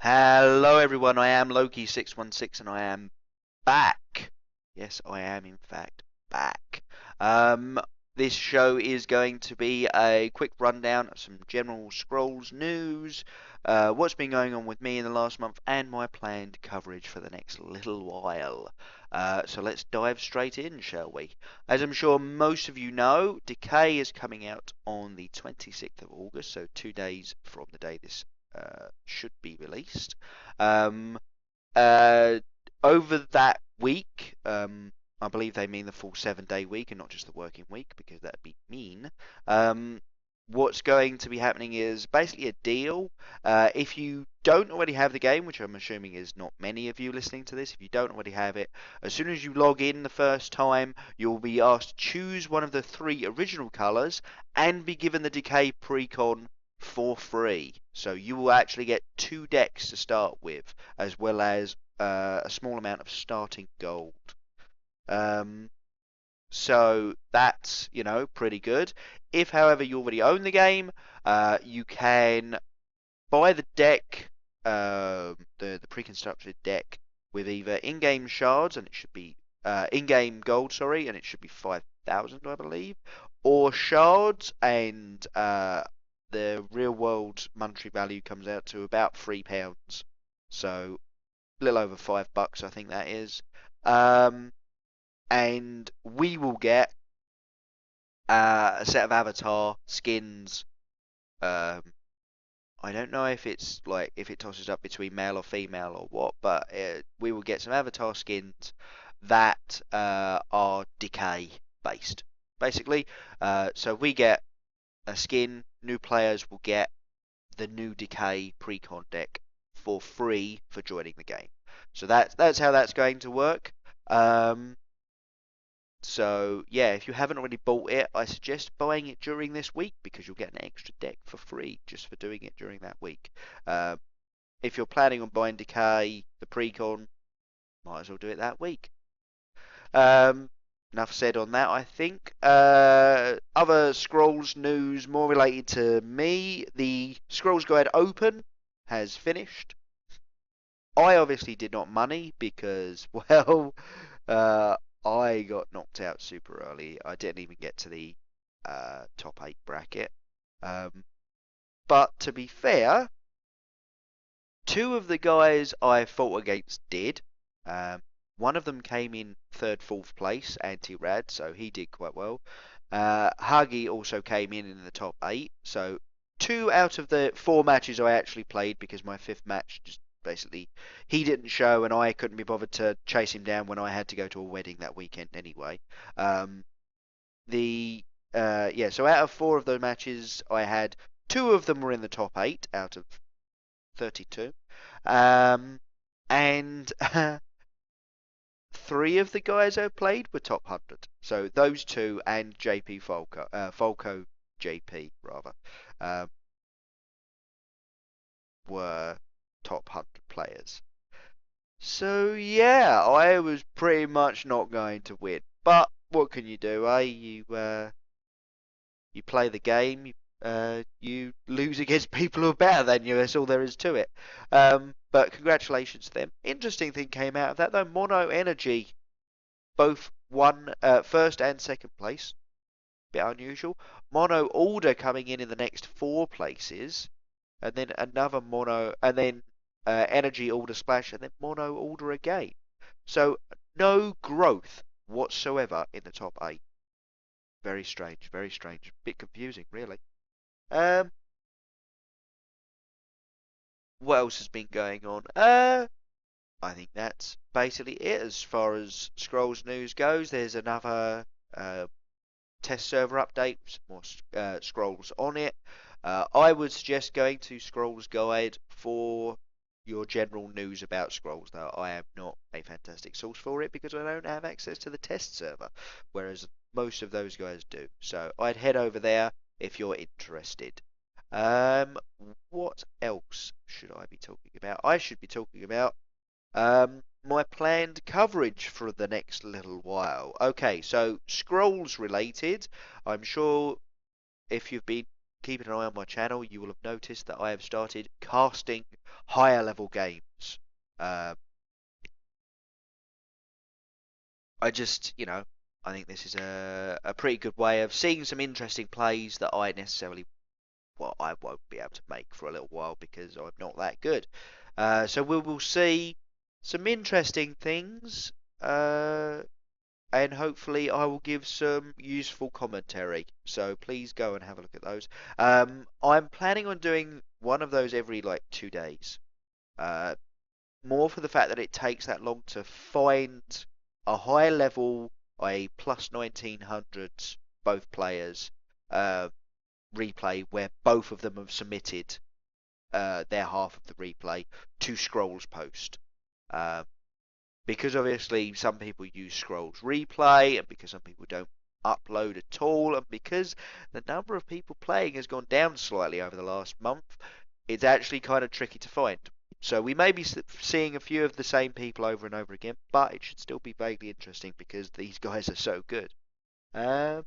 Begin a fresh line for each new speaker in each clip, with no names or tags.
Hello everyone, I am Loki616 and I am back. Yes, I am in fact back. Um, this show is going to be a quick rundown of some general Scrolls news, what's been going on with me in the last month, and my planned coverage for the next little while. So let's dive straight in, shall we? As I'm sure most of you know, Decay is coming out on the 26th of August, so 2 days from the day this should be released. Um, uh, Over that week, I believe they mean the full 7 day week and not just the working week because that'd be mean. Um, what's going to be happening is basically a deal. If you don't already have the game, which I'm assuming is not many of you listening to this, if you don't already have it, as soon as you log in the first time, you'll be asked to choose one of the three original colours and be given the Decay Precon for free. So you will actually get two decks to start with, as well as a small amount of starting gold. Um, so that's, pretty good. If, however, you already own the game, you can buy the deck, the pre-constructed deck, with either in-game shards, and it should be in-game gold, sorry, and it should be 5,000, I believe, or shards, and the real-world monetary value comes out to about £3. So a little over $5, I think that is. Um, and we will get a set of avatar skins. Um, I don't know if it's like if it tosses up between male or female or what, but we will get some avatar skins that are decay based, basically. So we get a skin. New players will get the new decay precon deck for free for joining the game. So that's how that's going to work. Um, so yeah, if you haven't already bought it, I suggest buying it during this week because you'll get an extra deck for free just for doing it during that week. Um, if you're planning on buying Decay, the Precon, might as well do it that week. Um, Enough said on that, I think. Other Scrolls news more related to me. The Scrolls Guide Open has finished. I obviously did not money because, well, uh, I got knocked out super early. I didn't even get to the top 8 bracket. Um, but to be fair, two of the guys I fought against did. Um, One of them came in third, fourth place, anti-rad, so he did quite well. Huggy also came in the top 8, so two out of the four matches I actually played because my fifth match just basically he didn't show and I couldn't be bothered to chase him down when I had to go to a wedding that weekend anyway. Um, the Yeah, so out of four of those matches I had, two of them were in the top 8 out of 32. Um, and three of the guys I played were top 100. So those two and JP Falco JP rather, um, were top 100 players. So yeah, I was pretty much not going to win. But what can you do, eh? You play the game, you lose against people who are better than you. That's all there is to it. But congratulations to them. Interesting thing came out of that though. Mono Energy both won first and second place. Bit unusual. Mono Order coming in the next four places, and then another Mono, and then Energy Order Splash, and then Mono Order again. So no growth whatsoever in the top 8. Very strange, very strange. Bit confusing, really. Um, what else has been going on? I think that's basically it as far as Scrolls news goes. There's another uh, test server update, with some more Scrolls on it. I would suggest going to Scrolls Guide for your general news about Scrolls, though I am not a fantastic source for it because I don't have access to the test server, whereas most of those guys do. So I'd head over there if you're interested. Um, what else should I be talking about? I should be talking about my planned coverage for the next little while. Okay, so Scrolls related. I'm sure if you've been keeping an eye on my channel, you will have noticed that I have started casting higher level games. Um, I just, I think this is a pretty good way of seeing some interesting plays that I won't be able to make for a little while because I'm not that good. So we will see some interesting things, and hopefully I will give some useful commentary. So please go and have a look at those. I'm planning on doing one of those every like 2 days. Uh, More for the fact that it takes that long to find a high level, a plus 1900s, both players, uh, replay where both of them have submitted their half of the replay to Scrolls Post. Um, because obviously some people use Scrolls Replay, and because some people don't upload at all, and because the number of people playing has gone down slightly over the last month, it's actually kind of tricky to find. So we may be seeing a few of the same people over and over again, but it should still be vaguely interesting because these guys are so good. Um,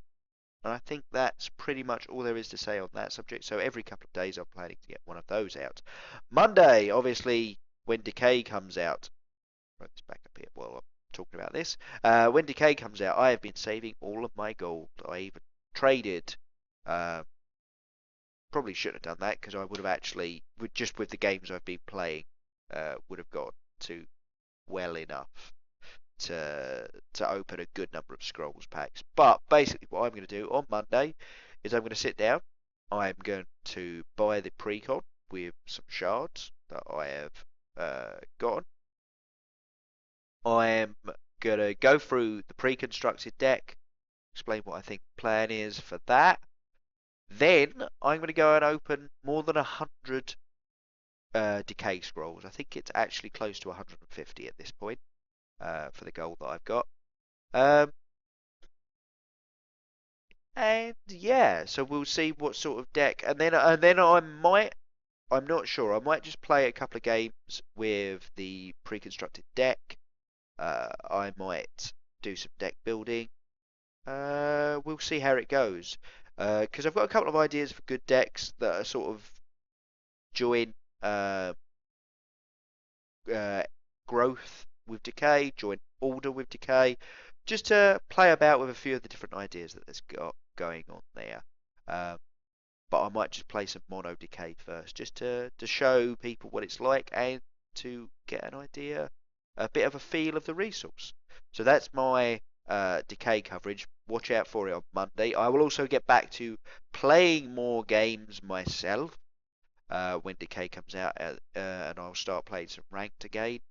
and I think that's pretty much all there is to say on that subject. So every couple of days I'm planning to get one of those out. Monday, obviously, when Decay comes out, write this back up here while I'm talking about this. When Decay comes out, I have been saving all of my gold. I even traded. Uh, Probably shouldn't have done that because I would have actually, with the games I've been playing, would have got to well enough to open a good number of scrolls packs. But basically, what I'm going to do on Monday is I'm going to sit down. I'm going to buy the precon with some shards that I have gotten. I'm going to go through the pre-constructed deck, explain what I think the plan is for that. Then I'm going to go and open more than 100 decay scrolls. I think it's actually close to 150 at this point for the gold that I've got. Um, and yeah, so we'll see what sort of deck, and then I'm not sure. I might just play a couple of games with the pre-constructed deck. I might do some deck building. We'll see how it goes. Because I've got a couple of ideas for good decks that are sort of join uh, uh, growth with decay, join order with decay, just to play about with a few of the different ideas that there's got going on there. Um, but I might just play some mono decay first, just to show people what it's like and to get an idea, a bit of a feel of the resource. So that's my decay coverage. Watch out for it on Monday. I will also get back to playing more games myself when decay comes out, and I'll start playing some ranked again.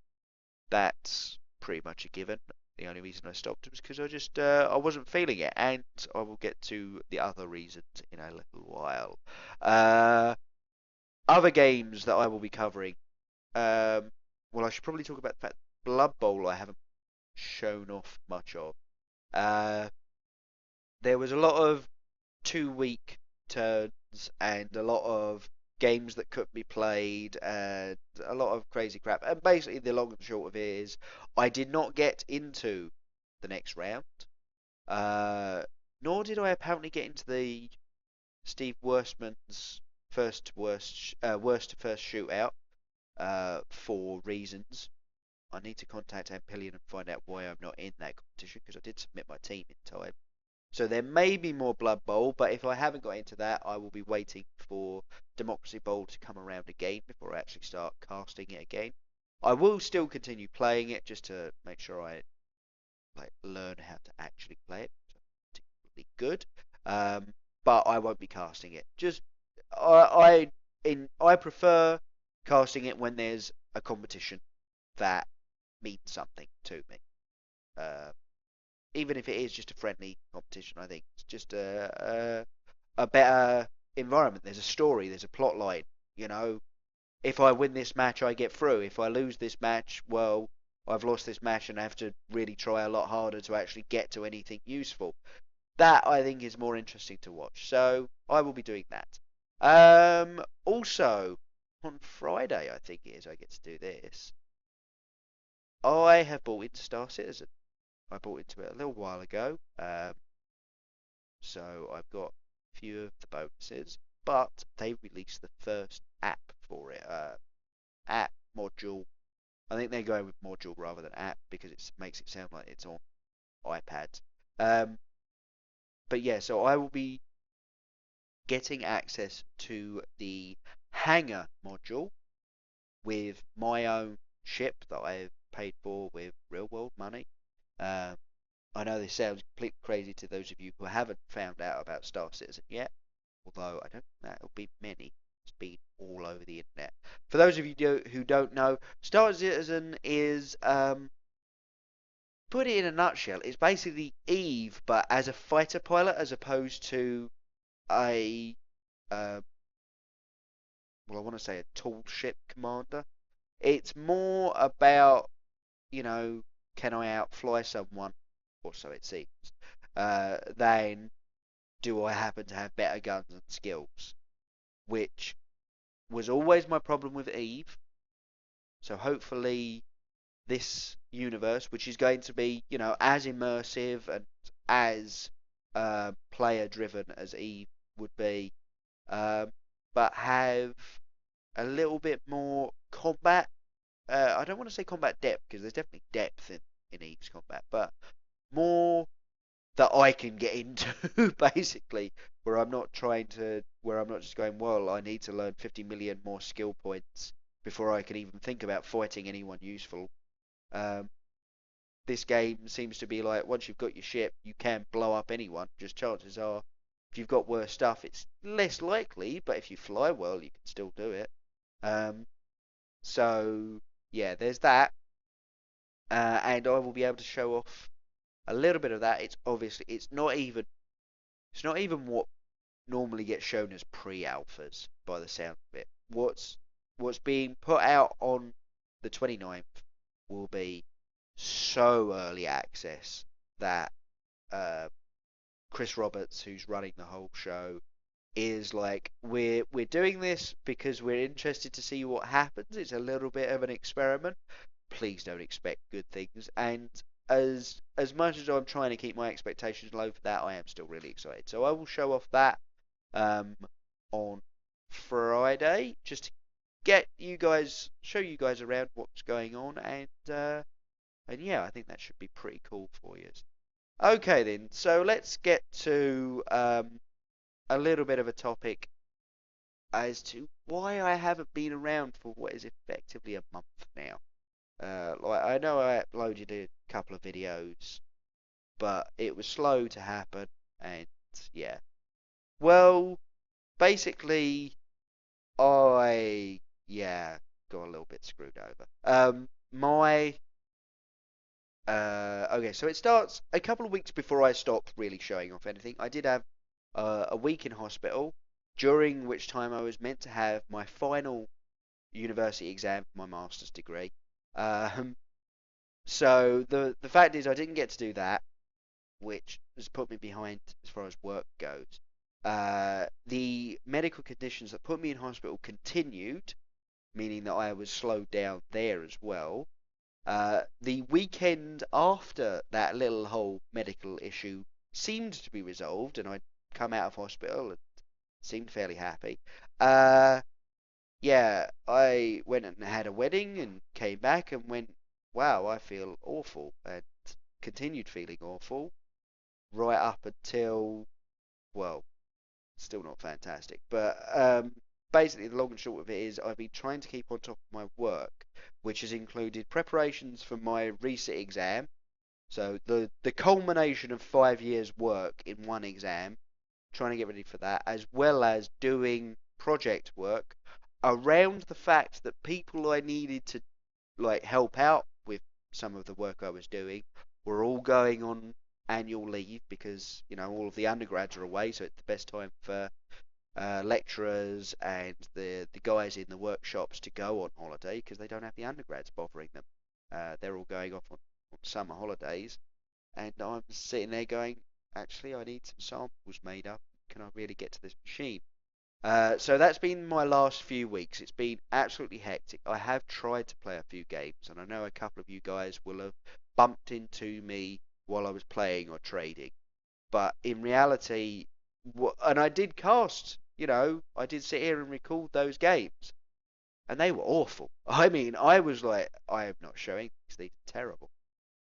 That's pretty much a given. The only reason I stopped was because I wasn't feeling it, and I will get to the other reasons in a little while. Uh, Other games that I will be covering. Well, I should probably talk about the fact Blood Bowl I haven't shown off much of. Uh, there was a lot of 2 week turns and a lot of games that could be played and a lot of crazy crap. And basically, the long and short of it is, I did not get into the next round. Uh, Nor did I apparently get into the Steve Worstman's worst to first shootout for reasons. I need to contact Ampillion and find out why I'm not in that competition because I did submit my team in time. So there may be more Blood Bowl, but if I haven't got into that, I will be waiting for Democracy Bowl to come around again before I actually start casting it again. I will still continue playing it just to make sure I learn how to actually play it. So particularly good, um, but I won't be casting it. Just I prefer casting it when there's a competition that means something to me. Uh, Even if it is just a friendly competition, I think it's just a better environment. There's a story, there's a plot line. You know, if I win this match, I get through. If I lose this match, well, I've lost this match and I have to really try a lot harder to actually get to anything useful. That I think is more interesting to watch. So I will be doing that. Also on Friday, I think it is, I get to do this. I have bought into Star Citizen. I bought into it a little while ago. So I've got a few of the bonuses, but they released the first app for it. App module. I think they're going with module rather than app because it makes it sound like it's on iPads. Um, but yeah, so I will be getting access to the hangar module with my own ship that I've paid for with real world money. Um, I know this sounds completely crazy to those of you who haven't found out about Star Citizen yet, although I don't think that'll be many. It's been all over the internet. For those of you who don't know, Star Citizen is, put it in a nutshell, it's basically Eve, but as a fighter pilot as opposed to a, uh, well, I want to say a tall ship commander. It's more about, you know, can I outfly someone, or so it seems, than do I happen to have better guns and skills, which was always my problem with Eve. So hopefully this universe, which is going to be, you know, as immersive and as player driven as Eve would be, um, but have a little bit more combat. I don't want to say combat depth because there's definitely depth in Eve's combat, but more that I can get into basically, where I'm not just going, well, I need to learn 50 million more skill points before I can even think about fighting anyone useful. Um, this game seems to be like once you've got your ship, you can blow up anyone. Just chances are, if you've got worse stuff, it's less likely. But if you fly well, you can still do it. Um, so yeah, there's that, and I will be able to show off a little bit of that. It's not even what normally gets shown as pre-alphas by the sound of it. What's being put out on the 29th will be so early access that uh, Chris Roberts, who's running the whole show, is like, we're doing this because we're interested to see what happens. It's a little bit of an experiment. Please don't expect good things. And as much as I'm trying to keep my expectations low for that, I am still really excited. So I will show off that um, on Friday, just to show you guys around what's going on, and yeah, I think that should be pretty cool for you. Okay then, so let's get to a little bit of a topic as to why I haven't been around for what is effectively a month now. Like I know I uploaded a couple of videos, but it was slow to happen, and yeah. Well, basically, I yeah got a little bit screwed over. My Okay, so it starts a couple of weeks before I stopped really showing off anything. I did have a week in hospital, during which time I was meant to have my final university exam for my master's degree. Um, so the fact is I didn't get to do that, which has put me behind as far as work goes. The medical conditions that put me in hospital continued, meaning that I was slowed down there as well. The weekend after that little whole medical issue seemed to be resolved, and I'd come out of hospital and seemed fairly happy. Uh, yeah, I went and had a wedding and came back and went, wow, I feel awful, and continued feeling awful right up until, well, still not fantastic. But basically, the long and short of it is I've been trying to keep on top of my work, which has included preparations for my resit exam. So the culmination of 5 years' work in one exam, trying to get ready for that, as well as doing project work around the fact that people I needed to like help out with some of the work I was doing were all going on annual leave because all of the undergrads are away, so it's the best time for lecturers and the guys in the workshops to go on holiday because they don't have the undergrads bothering them. They're all going off on summer holidays, and I'm sitting there going, actually, I need some samples made up. Can I really get to this machine? So that's been my last few weeks. It's been absolutely hectic. I have tried to play a few games, and I know a couple of you guys will have bumped into me while I was playing or trading. But in reality, and I did cast, I did sit here and record those games. and they were awful. I mean, I was like, I am not showing these are terrible.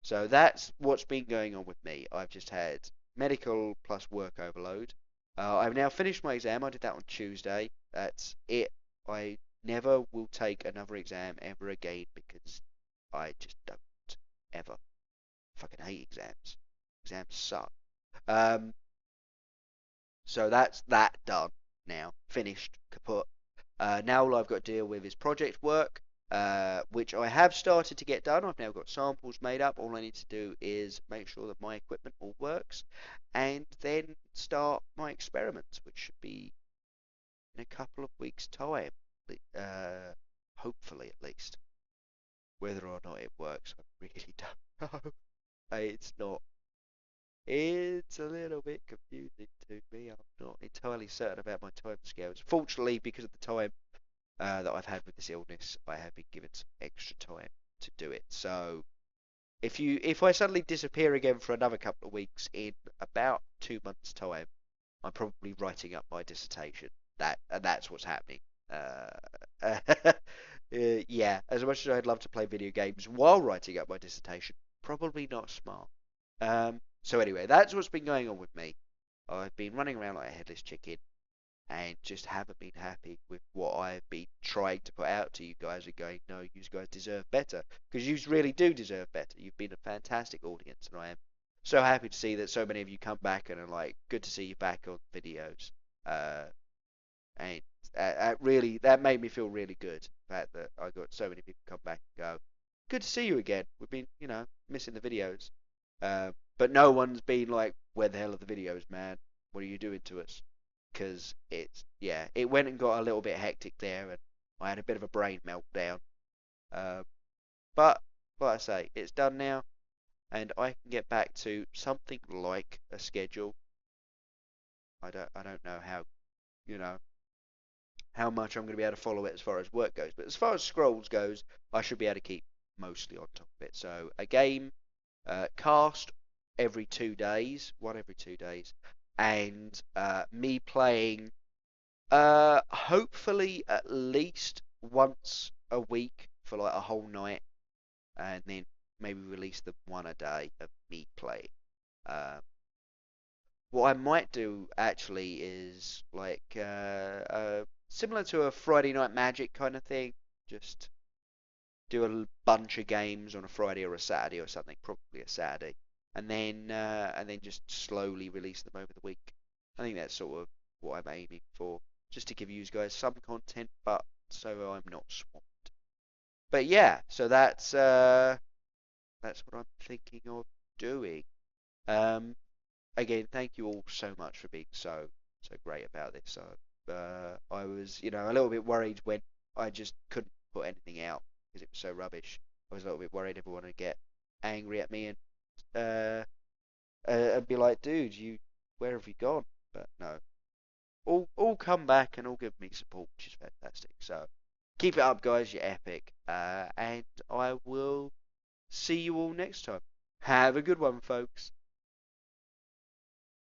So that's what's been going on with me. I've just had medical plus work overload. I've now finished my exam. I did that on Tuesday. That's it. I never will take another exam ever again because I just don't ever. Fucking hate exams. Exams suck. Um, so that's that done now. Finished. Kaput. Now all I've got to deal with is project work, which I have started to get done. I've now got samples made up. All I need to do is make sure that my equipment all works, and then start my experiments, which should be in a couple of weeks' time. Hopefully, at least. Whether or not it works, I really don't know. It's not. It's a little bit confusing to me. I'm not entirely certain about my time scales. Fortunately, because of the time that I've had with this illness, I have been given some extra time to do it. So if I suddenly disappear again for another couple of weeks, in about 2 months' time, I'm probably writing up my dissertation. That's what's happening. Yeah, as much as I'd love to play video games while writing up my dissertation, probably not smart. So anyway, that's what's been going on with me. I've been running around like a headless chicken and just haven't been happy with what I've been trying to put out to you guys and going, no, you guys deserve better. Because you really do deserve better. You've been a fantastic audience, and I am so happy to see that so many of you come back and are like, good to see you back on videos. Uh, and really, that made me feel really good. The fact that I got so many people come back and go, good to see you again. We've been, missing the videos. But no one's been like, where the hell are the videos, man? What are you doing to us? Because yeah, it went and got a little bit hectic there, and I had a bit of a brain meltdown. Uh, but like I say, it's done now, and I can get back to something like a schedule. I don't know you know how much I'm going to be able to follow it as far as work goes, but as far as scrolls goes, I should be able to keep mostly on top of it. So a game, cast every 2 days, one every 2 days, and me playing hopefully at least once a week for like a whole night, and then maybe release them one a day of me playing. Uh, what I might do actually is like similar to a Friday Night Magic kind of thing. Just do a bunch of games on a Friday or a Saturday or something, probably a Saturday, and then just slowly release them over the week. I think that's sort of what I'm aiming for, just to give you guys some content, but so I'm not swamped. But yeah, so that's what I'm thinking of doing. Um, Again, thank you all so much for being so great about this. I was, a little bit worried when I just couldn't put anything out because it was so rubbish. I was a little bit worried everyone would get angry at me uh, and be like, "Dude, where have you gone?" But no, all come back and all give me support, which is fantastic. So keep it up, guys. You're epic. And I will see you all next time. Have a good one, folks.